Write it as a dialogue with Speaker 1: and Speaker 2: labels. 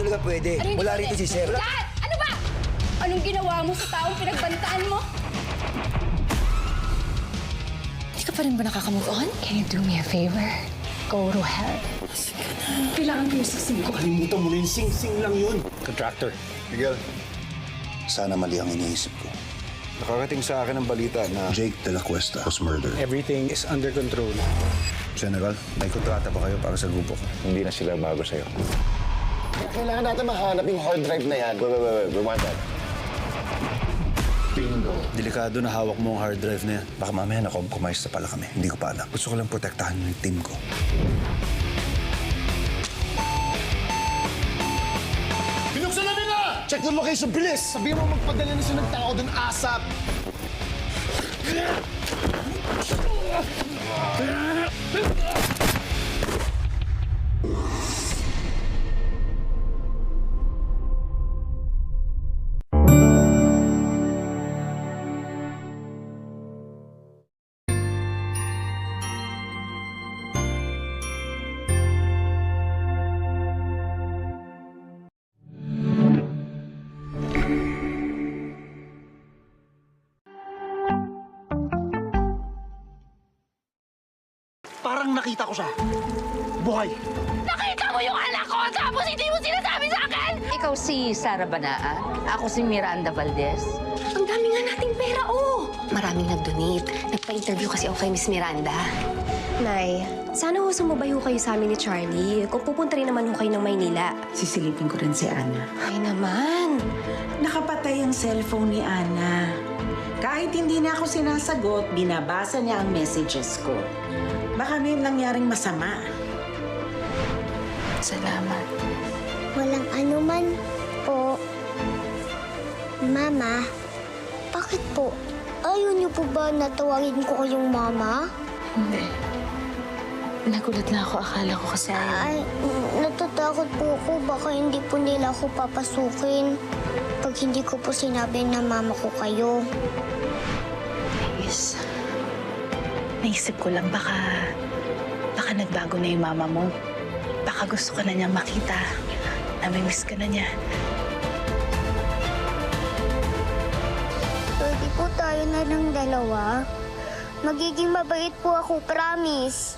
Speaker 1: talaga pwede.
Speaker 2: Ano
Speaker 1: Wala rito si Sir.
Speaker 2: Dad! Ano ba? Anong ginawa mo sa taong pinagbantaan mo? Hindi ka pa rin ba nakaka-move on? Can you do me a favor? Go to hell. Kailangan ko yung sasing ko.
Speaker 3: Kalimutan mo na yung sing-sing lang yun.
Speaker 4: Contractor.
Speaker 5: Miguel, sana mali ang iniisip ko.
Speaker 4: Nakarating sa akin ang balita na
Speaker 5: Jake de la Cuesta was murdered.
Speaker 4: everything is under control.
Speaker 5: General, may kontrata pa kayo para sa grupo ko.
Speaker 4: Hindi na sila bago sa'yo.
Speaker 3: Kailangan natin mahanap yung hard drive na yan. Wait, we want that.
Speaker 5: Delikado na hawak mo ang hard drive na yan. Baka mamaya na-compromise na pala kami. Hindi ko pa alam. Gusto ko lang protektahan yung team ko.
Speaker 3: Binuksan na nila! Check the location, bilis! Sabihin mo magpadala na siya ng tao dun ASAP. Parang nakita ko siya. Buhay.
Speaker 2: Nakita mo yung anak ko tapos hindi mo sinasabi sa akin!
Speaker 6: Ikaw si Sara Banaa. Ako si Miranda Valdez.
Speaker 2: Ang dami nga nating pera, oh!
Speaker 7: Maraming nag-donate. Nagpa-interview kasi ako kay Miss Miranda.
Speaker 8: Nay, sana ho sumubayo kayo sa amin ni Charlie. Kung pupunta rin naman ho kayo ng Maynila.
Speaker 9: Sisilipin ko rin si Ana.
Speaker 8: Ay naman.
Speaker 9: Nakapatay ang cellphone ni Ana. Kahit hindi na ako sinasagot, binabasa niya ang messages ko. Baka may nangyaring masama.
Speaker 6: Salamat.
Speaker 10: Walang anuman po. Mama, bakit po? Ayaw niyo po ba natawagin ko kayong mama?
Speaker 6: Hindi. Nagulat na ako. Akala ko kasi
Speaker 10: Ay, natatakot po ako. Baka hindi po nila ako papasukin. Pag hindi ko po sinabi na mama ko kayo.
Speaker 9: Yes. Naisip ko lang baka nagbago na yung mama mo. Baka gusto ka na niya makita. Namimiss ka na niya.
Speaker 10: Pwede po tayo na ng dalawa. Magiging mabait po ako, promise.